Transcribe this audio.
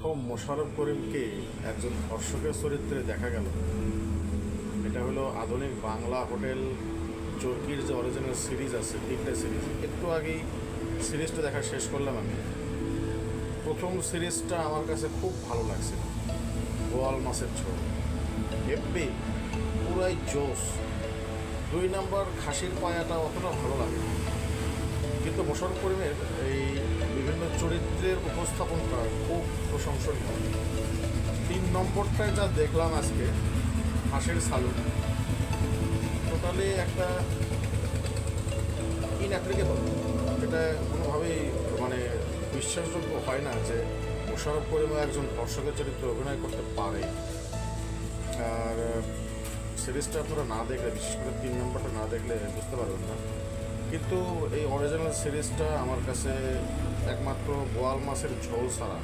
প্রথম মোশাররফ করিমকে একজন ধর্ষকের চরিত্রে দেখা গেল, এটা হলো আধুনিক বাংলা হোটেল চরকির যে অরিজিনাল সিরিজ আছে, 3টে সিরিজ। একটু আগেই সিরিজটা দেখা শেষ করলাম আমি। প্রথম সিরিজটা আমার কাছে খুব ভালো লাগছিল, বোয়াল মাছের ঝোল হেব্বি, পুরাই জোস। 2 নম্বর খাসির পায়াটা অতটা ভালো লাগে, কিন্তু মোশাররফ করিমের এই বিভিন্ন চরিত্রের উপস্থাপনটা খুব প্রশংসনীয়। 3 নম্বরটায় যা দেখলাম আজকে, হাঁসের সালুন, টোটালি একটা ইনঅ্যাপ্লিকেবল। এটা কোনোভাবেই মানে বিশ্বাসযোগ্য হয় না যে মোশাররফ করিমও একজন ধর্ষকের চরিত্রে অভিনয় করতে পারে। আর সিরিজটা আপনারা না দেখলে, বিশেষ করে 3 নম্বরটা না দেখলে বুঝতে পারবেন না। কিন্তু এই অরিজিনাল সিরিজটা আমার কাছে একমাত্র বোয়াল মাছের ঝোল ছাড়া